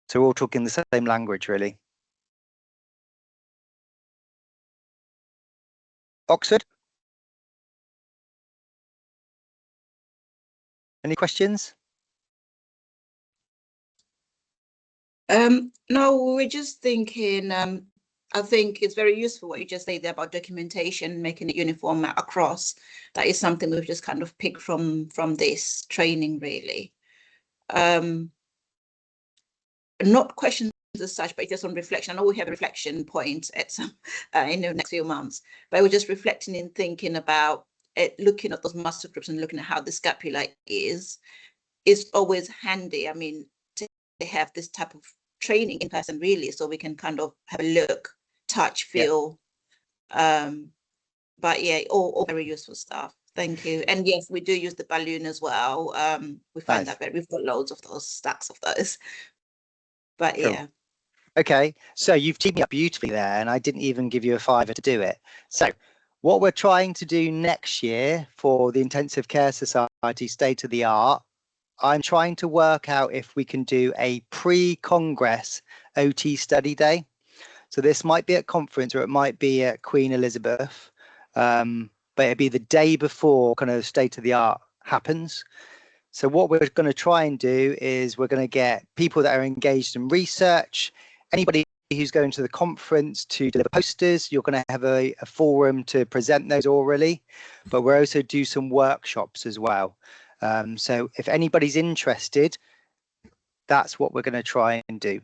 So we're all talking the same language, really. Oxford? Any questions? No, we were just thinking, I think it's very useful what you just said there about documentation, making it uniform across. That is something we've just kind of picked from this training, really. Not questions as such, but just on reflection. I know we have a reflection point at some in the next few months, but we're just reflecting and thinking about it, looking at those muscle groups and looking at how the scapula is always handy. I mean, to have this type of training in person, really, so we can kind of have a look, touch, feel. But yeah, all very useful stuff. Thank you. And yes, we do use the balloon as well. We find Nice. that we've got loads of those, stacks of those. But Cool. yeah. Okay, so you've teed me up beautifully there, and I didn't even give you a fiver to do it. So what we're trying to do next year for the Intensive Care Society State of the Art, I'm trying to work out if we can do a pre-Congress OT study day. So this might be at conference or it might be at Queen Elizabeth, but it'd be the day before kind of State of the Art happens. So what we're going to try and do is we're going to get people that are engaged in research, anybody who's going to the conference to deliver posters. You're going to have a forum to present those orally, but we'll also do some workshops as well. So if anybody's interested, that's what we're going to try and do.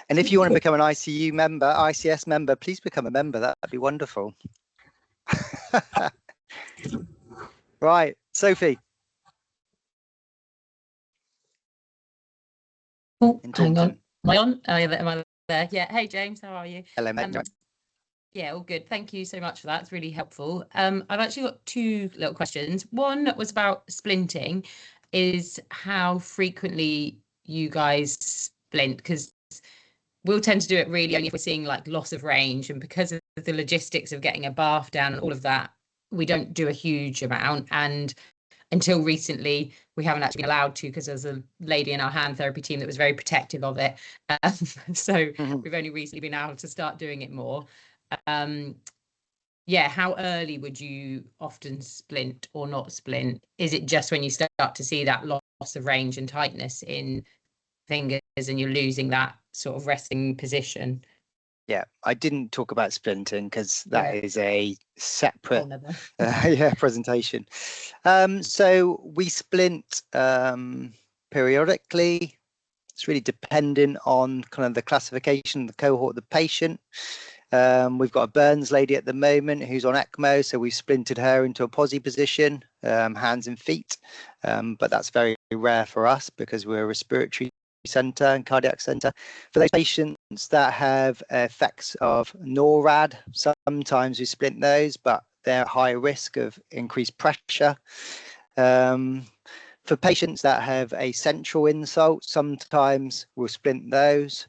And if you want to become an ICU member, ICS member, please become a member. That'd be wonderful. Right, Sophie. Oh, In hang on. Taunton. Am I on? Oh, yeah, am I there? Yeah. Hey, James, how are you? Hello, mate. Yeah, all good. Thank you so much for that. It's really helpful. I've actually got two little questions. One was about splinting, is how frequently you guys splint, because we'll tend to do it really only if we're seeing like loss of range, and because of the logistics of getting a bath down and all of that, we don't do a huge amount. And until recently, we haven't actually been allowed to, because there's a lady in our hand therapy team that was very protective of it. So we've only recently been able to start doing it more. Yeah, how early would you often splint or not splint? Is it just when you start to see that loss of range and tightness in fingers and you're losing that sort of resting position? Yeah, I didn't talk about splinting because that is a separate presentation. So we splint periodically. It's really dependent on kind of the classification, the cohort of the patient. We've got a burns lady at the moment who's on ECMO, so we've splinted her into a posi position, hands and feet. But that's very rare for us because we're a respiratory centre and cardiac centre. For those patients that have effects of NORAD, sometimes we splint those, but they're high risk of increased pressure. For patients that have a central insult, sometimes we'll splint those.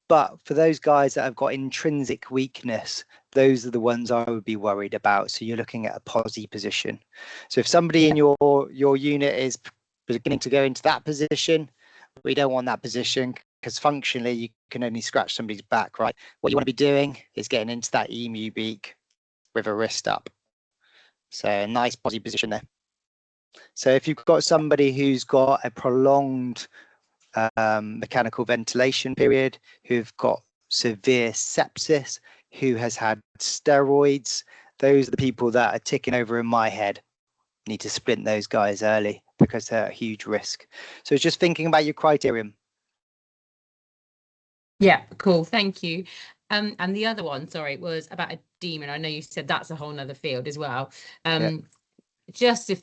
But for those guys that have got intrinsic weakness, those are the ones I would be worried about. So you're looking at a posi position. So if somebody in your unit is beginning to go into that position, we don't want that position because functionally you can only scratch somebody's back, right? What you want to be doing is getting into that emu beak with a wrist up. So a nice posi position there. So if you've got somebody who's got a prolonged mechanical ventilation period, who've got severe sepsis, who has had steroids, those are the people that are ticking over in my head. Need to splint those guys early because they're at huge risk. So it's just thinking about your criterion. Yeah, cool. Thank you. And the other one, sorry, was about edema. I know you said that's a whole nother field as well. Just if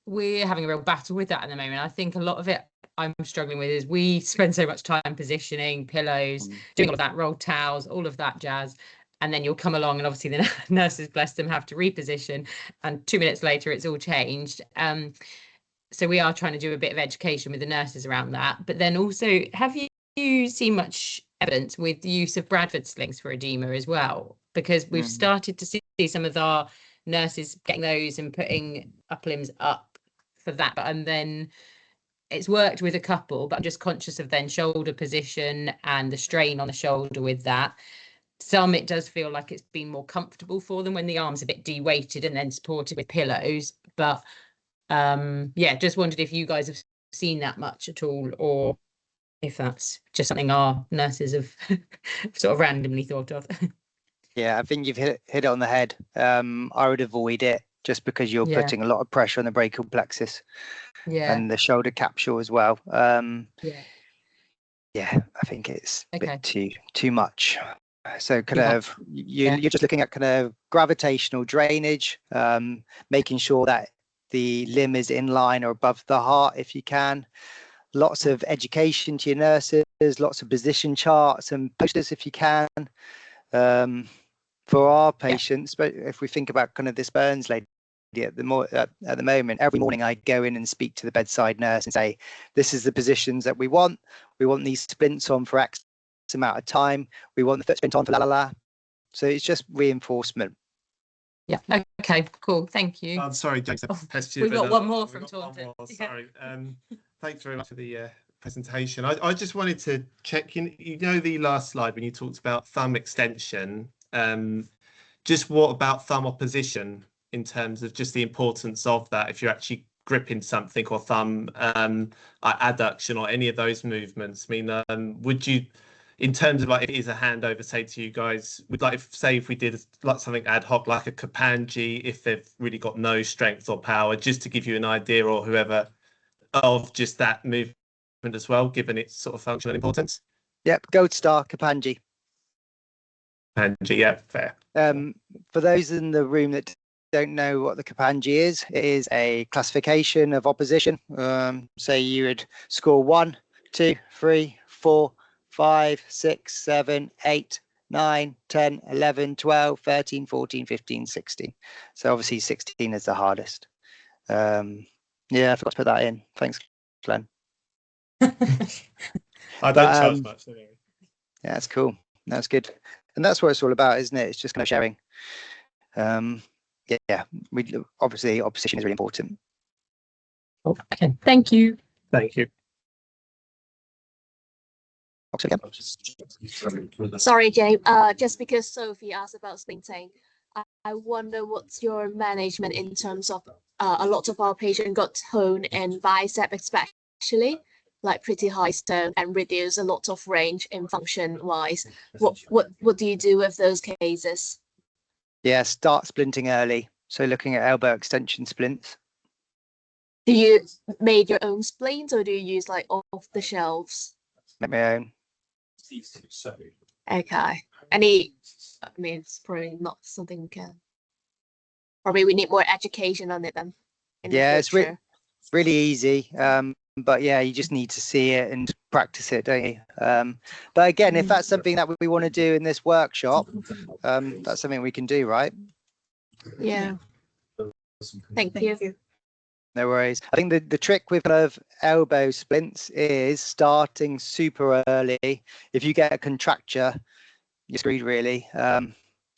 we're having a real battle with that at the moment. I think a lot of it I'm struggling with is we spend so much time positioning pillows, doing all of that, rolled towels, all of that jazz. And then you'll come along and obviously the nurses, bless them, have to reposition. And 2 minutes later, it's all changed. So we are trying to do a bit of education with the nurses around that. But then also, have you seen much evidence with the use of Bradford slings for edema as well? Because we've started to see some of our nurses getting those and putting upper limbs up for that. And then it's worked with a couple, but I'm just conscious of then shoulder position and the strain on the shoulder with that. Some, it does feel like it's been more comfortable for them when the arm's a bit de-weighted and then supported with pillows. But yeah, just wondered if you guys have seen that much at all, or if that's just something our nurses have sort of randomly thought of. Yeah, I think you've hit it on the head. I would avoid it just because you're putting a lot of pressure on the brachial plexus and the shoulder capsule as well. Yeah, I think it's a bit too much. So kind of you're just looking at kind of gravitational drainage, making sure that the limb is in line or above the heart if you can. Lots of education to your nurses, lots of position charts and posters if you can. For our patients, but if we think about kind of this Burns lady at the moment, every morning I go in and speak to the bedside nurse and say, this is the positions that we want. We want these splints on for X amount of time. We want the foot splint on for la. So it's just reinforcement. Yeah. Okay. Cool. Thank you. I'm sorry, James. We've got one more from Taunton. Sorry. Thanks very much for the presentation. I just wanted to check in. You know, the last slide when you talked about thumb extension. Just what about thumb opposition in terms of just the importance of that? If you're actually gripping something, or thumb adduction, or any of those movements. I mean, would you, in terms of like, if it is a handover, say to you guys, would like, say if we did like something ad hoc, like a Kapanji, if they've really got no strength or power, just to give you an idea, or whoever, of just that movement as well, given its sort of functional importance? Yep, gold star, Kapanji. Kapanji, yeah, fair. For those in the room that don't know what the Kapanji is, it is a classification of opposition. Say you would score 1, 2, 3, 4, 5, 6, 7, 8, 9, 10, 11, 12, 13, 14, 15, 16. So obviously 16 is the hardest. Yeah, I forgot to put that in. Thanks, Glenn. I don't charge much anyway. Yeah, that's cool. That's good. And that's what it's all about, isn't it? It's just kind of sharing. Yeah, obviously opposition is really important. Okay, thank you. Thank you. Sorry, James. Just because Sophie asked about splinting, I wonder what's your management in terms of a lot of our patients got tone and bicep especially, like pretty high tone, and reduce a lot of range in function wise. What do you do with those cases? Yeah, start splinting early. So looking at elbow extension splints. Do you made your own splints, or do you use like off the shelves? Make my own. Okay. Any, I mean, it's probably not something we can. Probably we need more education on it then. Yeah, it's really easy. But yeah, you just need to see it and practice it, don't you? But again, if that's something that we want to do in this workshop, that's something we can do, right? Yeah. Thank you. No worries. I think the trick with kind of elbow splints is starting super early. If you get a contracture, you're screwed really.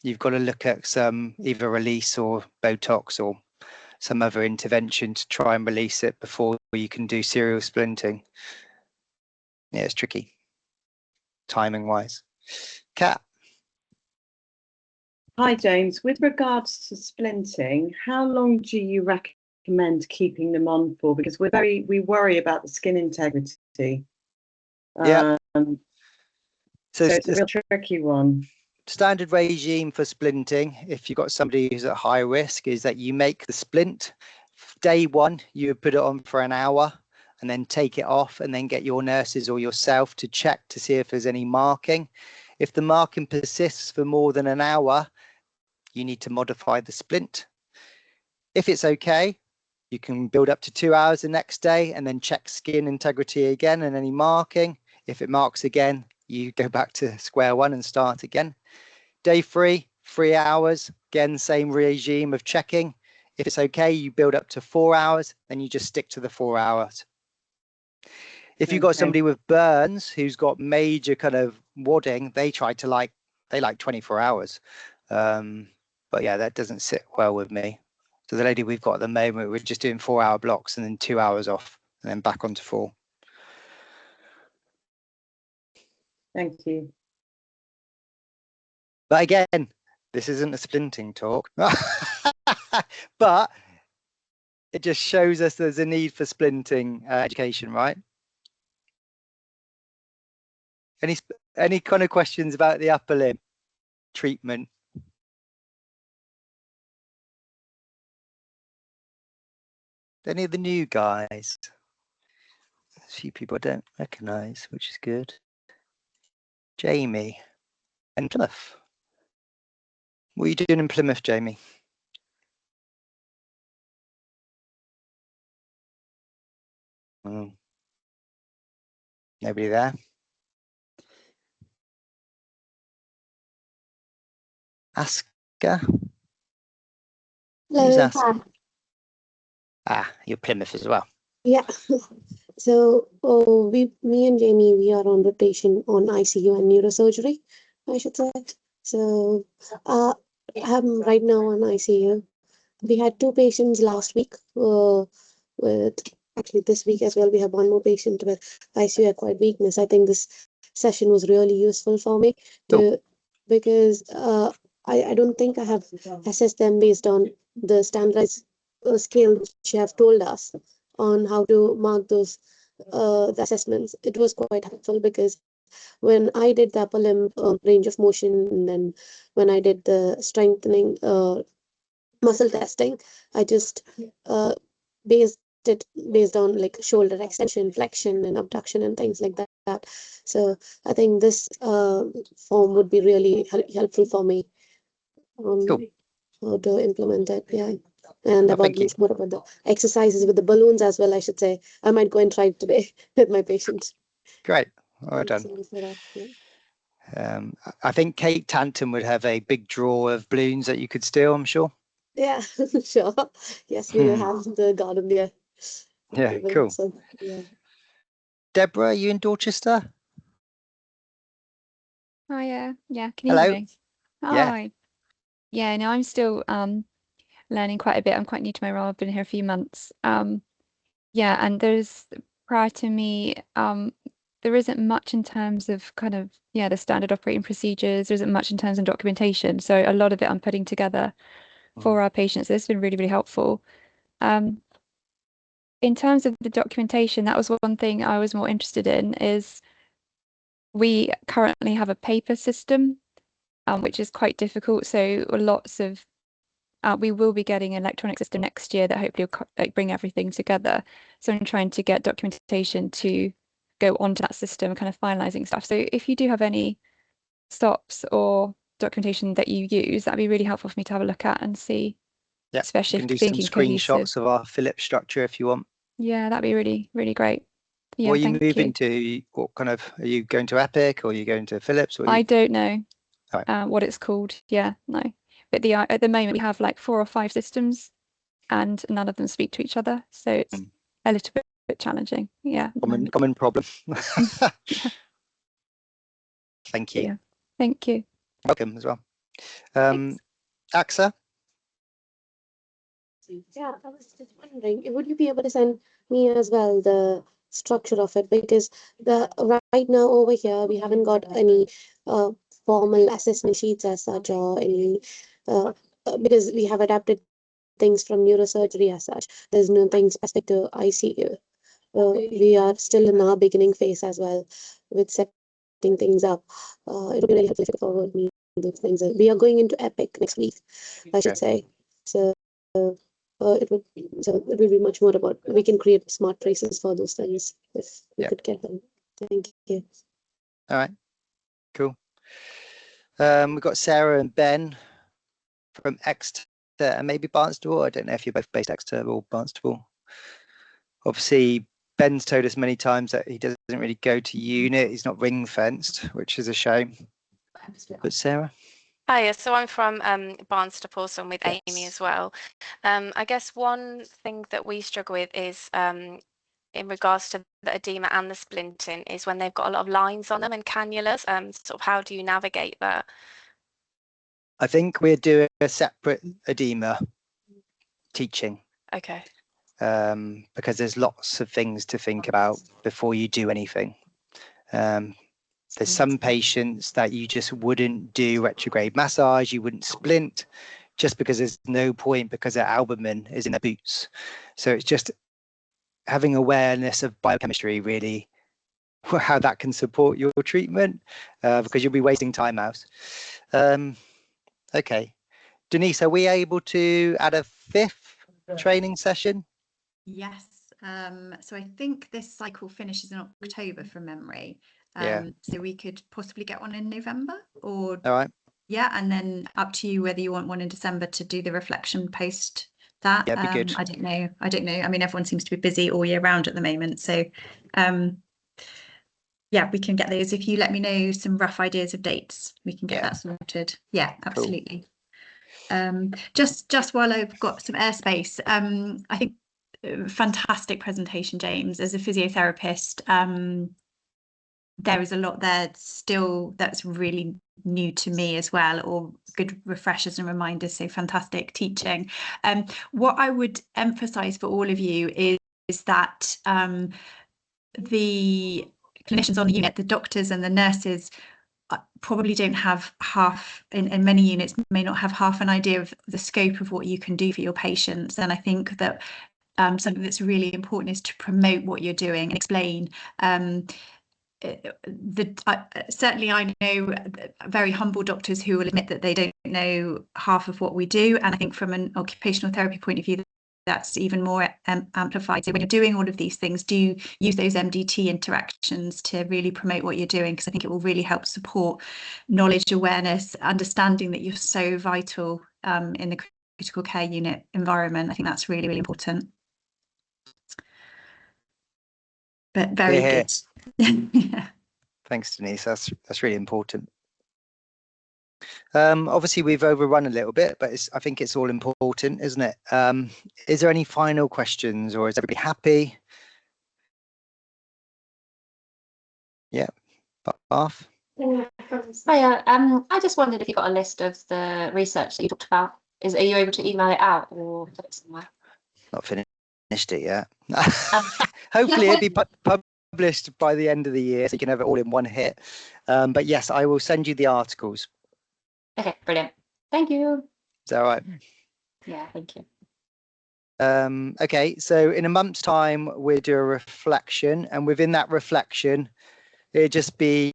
You've got to look at some either release or Botox or some other intervention to try and release it before you can do serial splinting. Yeah, it's tricky, timing wise. Kat. Hi, James. With regards to splinting, how long do you recommend keeping them on for? Because we worry about the skin integrity. Yeah. So it's a real tricky one. Standard regime for splinting, if you've got somebody who's at high risk, is that you make the splint. Day one, you would put it on for an hour and then take it off and then get your nurses or yourself to check to see if there's any marking. If the marking persists for more than an hour, you need to modify the splint. If it's okay, you can build up to 2 hours the next day and then check skin integrity again and any marking. If it marks again, you go back to square one and start again. Day 3, 3 hours, again, same regime of checking. If it's okay, you build up to 4 hours, then you just stick to the 4 hours. If you've got somebody with burns who's got major kind of wadding, they like 24 hours. But yeah, that doesn't sit well with me. So the lady we've got at the moment, we're just doing 4 hour blocks and then 2 hours off and then back onto 4. Thank you. But again, this isn't a splinting talk, but it just shows us there's a need for splinting education, right? Any kind of questions about the upper limb treatment? Any of the new guys? A few people I don't recognise, which is good. Jamie and Plymouth. What are you doing in Plymouth, Jamie? Nobody there? Asker? Who's Hello. Asker? Ah, you're Plymouth as well. Yeah. So me and Jamie, we are on rotation on ICU and neurosurgery, I should say. So I'm right now on ICU. We had 2 patients last week. With actually this week as well, we have 1 more patient with ICU acquired weakness. I think this session was really useful for me because I don't think I have assessed them based on the standardized scale which you have told us on how to mark those the assessments. It was quite helpful because when I did the upper limb range of motion, and then when I did the strengthening muscle testing, I just based it based on like shoulder extension, flexion, and abduction and things like that. So I think this form would be really helpful for me how to implement it. Yeah. And more about the exercises with the balloons as well, I should say. I might go and try it today with my patient. Great. Well done. I think Kate Tanton would have a big drawer of balloons that you could steal, I'm sure. Yeah, sure. Yes, we have the garden there. Yeah, cool. So, yeah. Deborah, are you in Dorchester? Hi, yeah, can you Hello? hear me? Yeah. Hi. Yeah, no, I'm still learning quite a bit. I'm quite new to my role. I've been here a few months. Yeah, and there's prior to me, there isn't much in terms of kind of the standard operating procedures. There isn't much in terms of documentation. So a lot of it I'm putting together for our patients. This has been really, really helpful. In terms of the documentation, that was one thing I was more interested in is we currently have a paper system, which is quite difficult. So lots of we will be getting an electronic system next year that hopefully will bring everything together. So I'm trying to get documentation to go onto that system and kind of finalizing stuff. So if you do have any stops or documentation that you use, that'd be really helpful for me to have a look at and see. Yeah, especially you can do thinking some screenshots of our Phillips structure if you want. Yeah, that'd be really, really great. Yeah, what are you thank moving you. to? What kind of, are you going to Epic or are you going to Phillips? Or I don't know Right. what it's called. Yeah, no. But at the moment we have like 4 or 5 systems and none of them speak to each other. So it's a little bit challenging. Yeah. Common problem. Yeah. Thank you. Yeah. Thank you. Welcome as well. Thanks. AXA? Yeah, I was just wondering, would you be able to send me as well the structure of it? Because right now over here we haven't got any formal assessment sheets as such, or any because we have adapted things from neurosurgery as such. There's nothing specific to ICU. We are still in our beginning phase as well with setting things up. It would be really helpful if you could forward me those things. We are going into Epic next week, I should say. So it would be much more about, we can create smart traces for those things if we could get them. Thank you. All right, cool. We've got Sarah and Ben from Exeter and maybe Barnstable. I don't know if you're both based Exeter or Barnstable. Obviously, Ben's told us many times that he doesn't really go to unit. He's not ring fenced, which is a shame. But Sarah? Hiya, so I'm from Barnstable, so I'm with Amy Yes. as well. I guess one thing that we struggle with is in regards to the edema and the splinting is when they've got a lot of lines on them and cannulas. Sort of how do you navigate that? I think we're doing a separate edema teaching. Okay. Because there's lots of things to think about before you do anything. There's some patients that you just wouldn't do retrograde massage, you wouldn't splint, just because there's no point because their albumin is in their boots. So it's just having awareness of biochemistry, really, how that can support your treatment, because you'll be wasting time out. Okay. Denise, are we able to add a 5th training session? Yes. So I think this cycle finishes in October from memory. Yeah. So we could possibly get one in November, or All right. yeah, and then up to you whether you want one in December to do the reflection post that. Yeah, be good. I don't know. I mean, everyone seems to be busy all year round at the moment. So yeah, we can get those. If you let me know some rough ideas of dates, we can get that sorted. Yeah, absolutely. Cool. Just while I've got some airspace, I think fantastic presentation, James. As a physiotherapist, there is a lot there still that's really new to me as well, or good refreshers and reminders. So fantastic teaching. What I would emphasize for all of you is that the clinicians on the unit, the doctors and the nurses, probably don't have half, in many units, may not have half an idea of the scope of what you can do for your patients. And I think that something that's really important is to promote what you're doing and explain. Certainly I know very humble doctors who will admit that they don't know half of what we do, and I think from an occupational therapy point of view that's even more amplified. So when you're doing all of these things, do use those MDT interactions to really promote what you're doing, because I think it will really help support knowledge, awareness, understanding that you're so vital in the critical care unit environment. I think that's really, really important. But very good. Yeah. Thanks, Denise. That's really important. Obviously, we've overrun a little bit, but I think it's all important, isn't it? Is there any final questions, or is everybody happy? Yeah, Bath. Hiya. I just wondered if you got a list of the research that you talked about. Are you able to email it out or put it somewhere? Not finished it yet. Hopefully, it'll be published by the end of the year, so you can have it all in one hit. But yes, I will send you the articles. Okay, brilliant. Thank you. Is that all right? Yeah, thank you. Okay, so in a month's time, we'll do a reflection, and within that reflection, it'll just be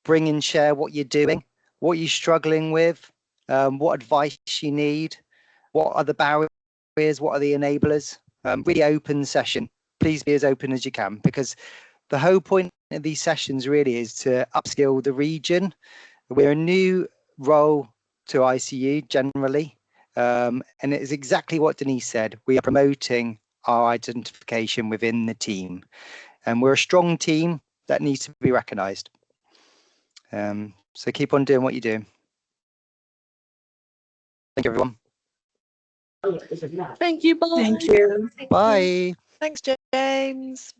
bring and share what you're doing, what you're struggling with, what advice you need, what are the barriers, what are the enablers. Really open session. Please be as open as you can, because the whole point of these sessions really is to upskill the region. We're a new role to ICU generally, and it is exactly what Denise said. We are promoting our identification within the team, and we're a strong team that needs to be recognised. So keep on doing what you do. Thank you, everyone. Thank you. Bye. Thank you. Bye. Thanks, James.